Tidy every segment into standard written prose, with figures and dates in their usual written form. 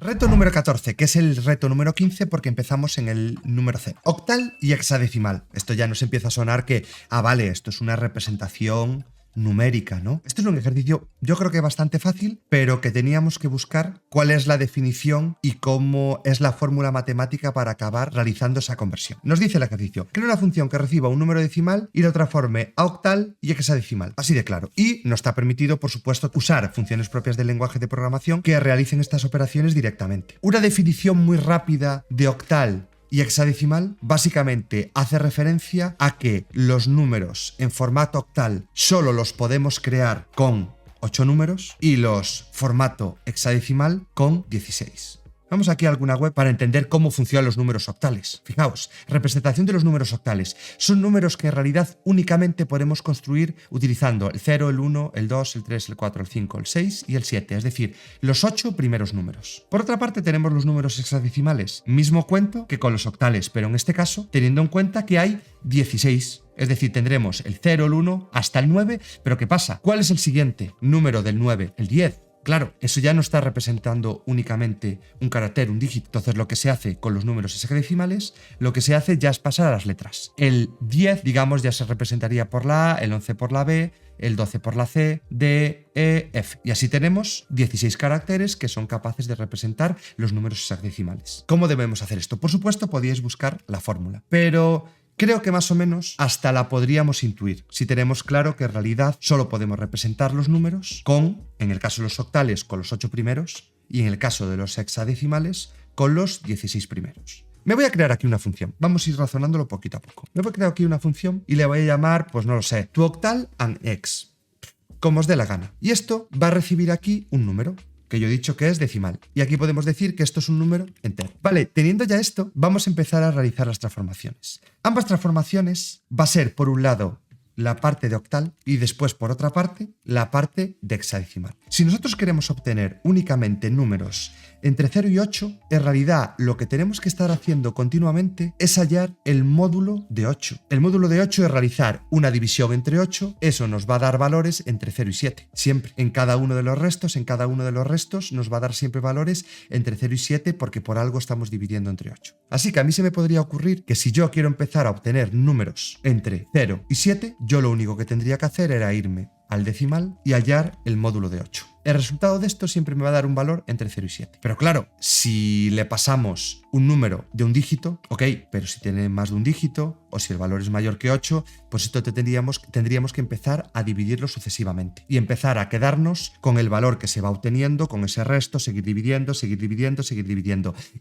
Reto número 14, que es el reto número 15 porque empezamos en el número 0. Octal y hexadecimal. Esto ya nos empieza a sonar que, vale, esto es una representación numérica, ¿no? Esto es un ejercicio, yo creo que bastante fácil, pero que teníamos que buscar cuál es la definición y cómo es la fórmula matemática para acabar realizando esa conversión. Nos dice el ejercicio: crea una función que reciba un número decimal y lo transforme a octal y hexadecimal. Así de claro. Y nos está permitido, por supuesto, usar funciones propias del lenguaje de programación que realicen estas operaciones directamente. Una definición muy rápida de octal y hexadecimal básicamente hace referencia a que los números en formato octal solo los podemos crear con 8 números y los formato hexadecimal con 16. Vamos aquí a alguna web para entender cómo funcionan los números octales. Fijaos, representación de los números octales. Son números que en realidad únicamente podemos construir utilizando el 0, el 1, el 2, el 3, el 4, el 5, el 6 y el 7, es decir, los 8 primeros números. Por otra parte tenemos los números hexadecimales. Mismo cuento que con los octales, pero en este caso teniendo en cuenta que hay 16. Es decir, tendremos el 0, el 1, hasta el 9, pero ¿qué pasa? ¿Cuál es el siguiente número del 9? El 10. Claro, eso ya no está representando únicamente un carácter, un dígito. Entonces lo que se hace con los números hexadecimales, lo que se hace ya es pasar a las letras. El 10, digamos, ya se representaría por la A, el 11 por la B, el 12 por la C, D, E, F. Y así tenemos 16 caracteres que son capaces de representar los números hexadecimales. ¿Cómo debemos hacer esto? Por supuesto, podíais buscar la fórmula, pero creo que más o menos hasta la podríamos intuir, si tenemos claro que en realidad solo podemos representar los números con, en el caso de los octales, con los 8 primeros y en el caso de los hexadecimales, con los 16 primeros. Me voy a crear aquí una función. Vamos a ir razonándolo poquito a poco. Me voy a crear aquí una función y le voy a llamar, pues no lo sé, tooctal and hex, como os dé la gana. Y esto va a recibir aquí un número, que yo he dicho que es decimal. Y aquí podemos decir que esto es un número entero. Vale, teniendo ya esto, vamos a empezar a realizar las transformaciones. Ambas transformaciones va a ser, por un lado, la parte de octal y después, por otra parte, la parte de hexadecimal. Si nosotros queremos obtener únicamente números entre 0 y 8, en realidad lo que tenemos que estar haciendo continuamente es hallar el módulo de 8. El módulo de 8 es realizar una división entre 8, eso nos va a dar valores entre 0 y 7. Siempre, en cada uno de los restos, nos va a dar siempre valores entre 0 y 7 porque por algo estamos dividiendo entre 8. Así que a mí se me podría ocurrir que si yo quiero empezar a obtener números entre 0 y 7, yo lo único que tendría que hacer era irme al decimal y hallar el módulo de 8. El resultado de esto siempre me va a dar un valor entre 0 y 7. Pero claro, si le pasamos un número de un dígito, ok, pero si tiene más de un dígito o si el valor es mayor que 8, pues esto tendríamos que empezar a dividirlo sucesivamente y empezar a quedarnos con el valor que se va obteniendo, con ese resto, seguir dividiendo,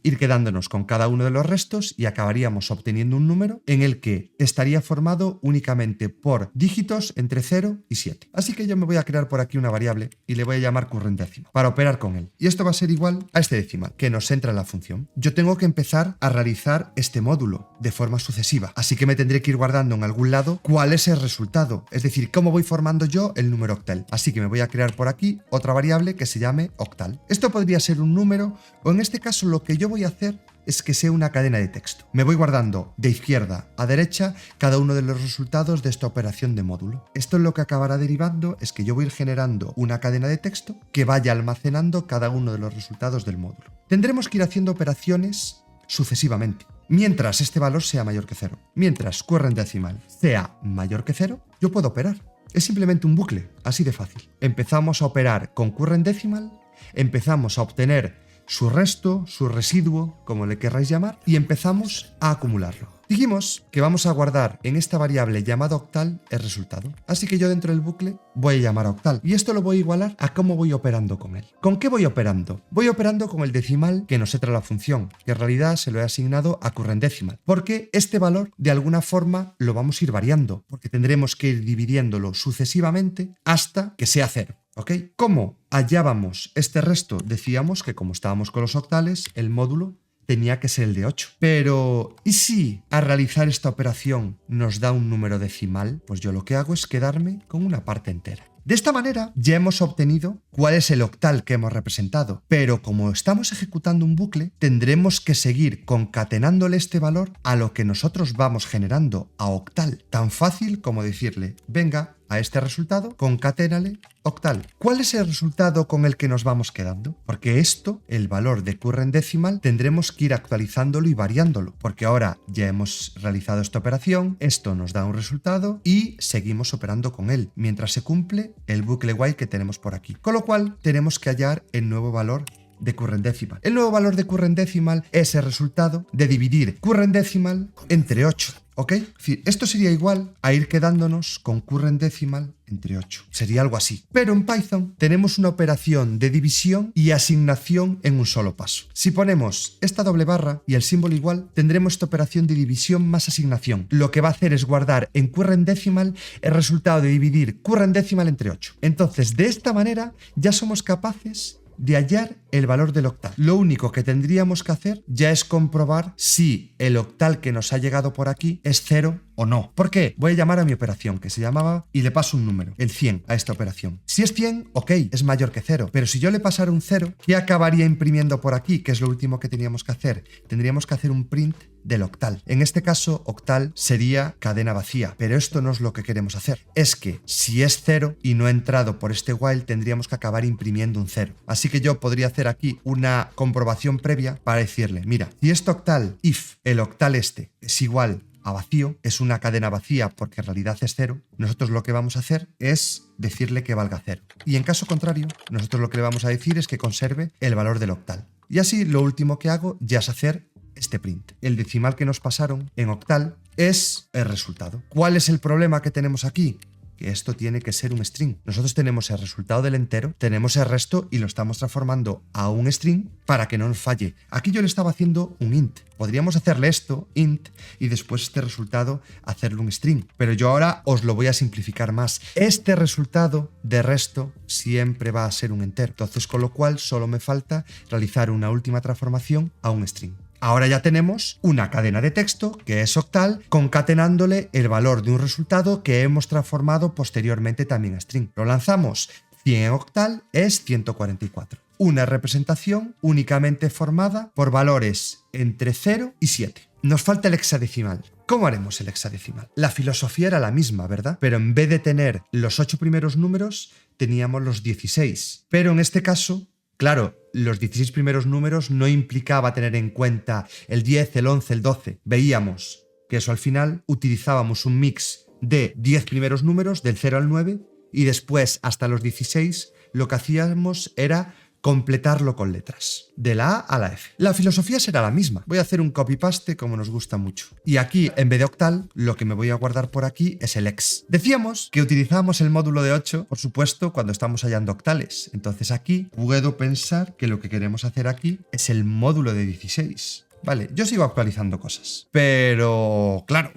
ir quedándonos con cada uno de los restos y acabaríamos obteniendo un número en el que estaría formado únicamente por dígitos entre 0 y 7. Así que yo me voy a crear por aquí una variable y le voy a llamar current decimal para operar con él. Y esto va a ser igual a este decimal que nos entra en la función. Yo tengo que empezar a realizar este módulo de forma sucesiva, así que me tendré que ir guardando en algún lado cuál es el resultado, es decir, cómo voy formando yo el número octal. Así que me voy a crear por aquí otra variable que se llame octal. Esto podría ser un número o en este caso lo que yo voy a hacer es que sea una cadena de texto. Me voy guardando de izquierda a derecha cada uno de los resultados de esta operación de módulo. Esto es lo que acabará derivando es que yo voy a ir generando una cadena de texto que vaya almacenando cada uno de los resultados del módulo. Tendremos que ir haciendo operaciones sucesivamente, mientras este valor sea mayor que 0. Mientras current decimal sea mayor que 0, yo puedo operar. Es simplemente un bucle, así de fácil. Empezamos a operar con current decimal, empezamos a obtener su resto, su residuo, como le querráis llamar, y empezamos a acumularlo. Dijimos que vamos a guardar en esta variable llamada octal el resultado. Así que yo dentro del bucle voy a llamar a octal. Y esto lo voy a igualar a cómo voy operando con él. ¿Con qué voy operando? Voy operando con el decimal que nos entra la función, que en realidad se lo he asignado a current decimal. Porque este valor, de alguna forma, lo vamos a ir variando. Porque tendremos que ir dividiéndolo sucesivamente hasta que sea 0. ¿Ok? ¿Cómo hallábamos este resto? Decíamos que como estábamos con los octales, el módulo tenía que ser el de 8. Pero, ¿y si al realizar esta operación nos da un número decimal? Pues yo lo que hago es quedarme con una parte entera. De esta manera ya hemos obtenido cuál es el octal que hemos representado, pero como estamos ejecutando un bucle, tendremos que seguir concatenándole este valor a lo que nosotros vamos generando a octal. Tan fácil como decirle, venga, a este resultado, concaténale octal. ¿Cuál es el resultado con el que nos vamos quedando? Porque esto, el valor de current decimal, tendremos que ir actualizándolo y variándolo, porque ahora ya hemos realizado esta operación, esto nos da un resultado y seguimos operando con él, mientras se cumple el bucle while que tenemos por aquí. Con lo cual, tenemos que hallar el nuevo valor de current decimal. El nuevo valor de current decimal es el resultado de dividir current decimal entre 8. ¿Ok? Es decir, esto sería igual a ir quedándonos con current decimal entre 8. Sería algo así. Pero en Python tenemos una operación de división y asignación en un solo paso. Si ponemos esta doble barra y el símbolo igual, tendremos esta operación de división más asignación. Lo que va a hacer es guardar en current decimal el resultado de dividir current decimal entre 8. Entonces, de esta manera ya somos capaces de hallar el valor del octal. Lo único que tendríamos que hacer ya es comprobar si el octal que nos ha llegado por aquí es 0 o no. ¿Por qué? Voy a llamar a mi operación, que se llamaba, y le paso un número, el 100, a esta operación. Si es 100, ok, es mayor que 0. Pero si yo le pasara un 0, ¿qué acabaría imprimiendo por aquí? Que es lo último que teníamos que hacer. Tendríamos que hacer un print del octal. En este caso, octal sería cadena vacía, pero esto no es lo que queremos hacer. Es que si es 0 y no he entrado por este while, tendríamos que acabar imprimiendo un 0. Así que yo podría hacer aquí una comprobación previa para decirle, mira, si este octal, if el octal este es igual a vacío, es una cadena vacía porque en realidad es 0, nosotros lo que vamos a hacer es decirle que valga 0. Y en caso contrario, nosotros lo que le vamos a decir es que conserve el valor del octal. Y así lo último que hago ya es hacer este print. El decimal que nos pasaron en octal es el resultado. ¿Cuál es el problema que tenemos aquí? Que esto tiene que ser un string. Nosotros tenemos el resultado del entero, tenemos el resto y lo estamos transformando a un string para que no nos falle. Aquí yo le estaba haciendo un int. Podríamos hacerle esto, int, y después este resultado hacerle un string. Pero yo ahora os lo voy a simplificar más. Este resultado de resto siempre va a ser un entero. Entonces, con lo cual, solo me falta realizar una última transformación a un string. Ahora ya tenemos una cadena de texto, que es octal, concatenándole el valor de un resultado que hemos transformado posteriormente también a string. Lo lanzamos. 100 en octal es 144. Una representación únicamente formada por valores entre 0 y 7. Nos falta el hexadecimal. ¿Cómo haremos el hexadecimal? La filosofía era la misma, ¿verdad? Pero en vez de tener los 8 primeros números, teníamos los 16. Pero en este caso, claro, los 16 primeros números no implicaba tener en cuenta el 10, el 11, el 12. Veíamos que eso al final utilizábamos un mix de 10 primeros números, del 0 al 9, y después hasta los 16 lo que hacíamos era completarlo con letras, de la A a la F. La filosofía será la misma. Voy a hacer un copy-paste como nos gusta mucho. Y aquí, en vez de octal, lo que me voy a guardar por aquí es el hex. Decíamos que utilizamos el módulo de 8, por supuesto, cuando estamos hallando octales. Entonces aquí puedo pensar que lo que queremos hacer aquí es el módulo de 16. Vale, yo sigo actualizando cosas. Pero, claro,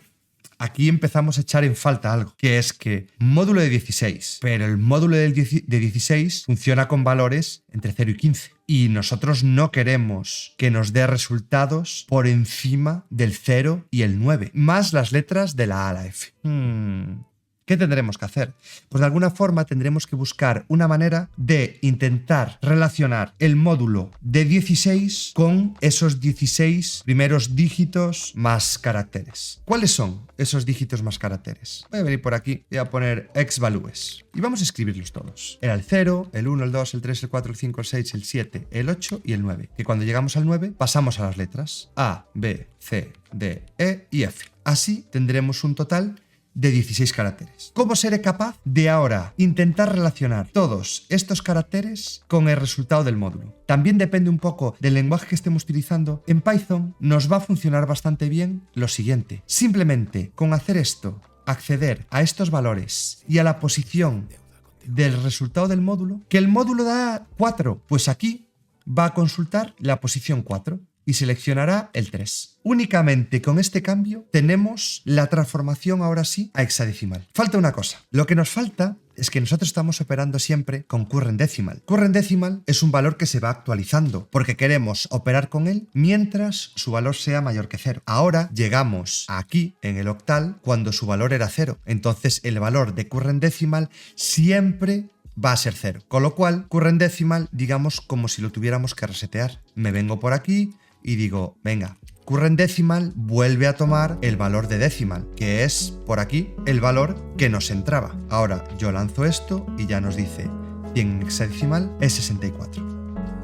aquí empezamos a echar en falta algo, que es que módulo de 16, pero el módulo de 16 funciona con valores entre 0 y 15. Y nosotros no queremos que nos dé resultados por encima del 0 y el 9, más las letras de la A a la F. ¿Qué tendremos que hacer? Pues de alguna forma tendremos que buscar una manera de intentar relacionar el módulo de 16 con esos 16 primeros dígitos más caracteres. ¿Cuáles son esos dígitos más caracteres? Voy a venir por aquí y voy a poner xvalues y vamos a escribirlos todos. Era el 0, el 1, el 2, el 3, el 4, el 5, el 6, el 7, el 8 y el 9. Que cuando llegamos al 9 pasamos a las letras A, B, C, D, E y F. Así tendremos un total de 16 caracteres. ¿Cómo seré capaz de ahora intentar relacionar todos estos caracteres con el resultado del módulo? También depende un poco del lenguaje que estemos utilizando. En Python nos va a funcionar bastante bien lo siguiente. Simplemente con hacer esto, acceder a estos valores y a la posición del resultado del módulo, que el módulo da 4, pues aquí va a consultar la posición 4. Y seleccionará el 3. Únicamente con este cambio tenemos la transformación ahora sí a hexadecimal. Falta una cosa. Lo que nos falta es que nosotros estamos operando siempre con current decimal. Current decimal es un valor que se va actualizando porque queremos operar con él mientras su valor sea mayor que 0. Ahora llegamos aquí en el octal cuando su valor era 0. Entonces el valor de current decimal siempre va a ser 0. Con lo cual, current decimal, digamos como si lo tuviéramos que resetear. Me vengo por aquí y digo, venga, current decimal vuelve a tomar el valor de decimal, que es, por aquí, el valor que nos entraba. Ahora yo lanzo esto y ya nos dice 100 en hexadecimal es 64.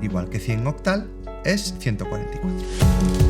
Igual que 100 en octal es 144.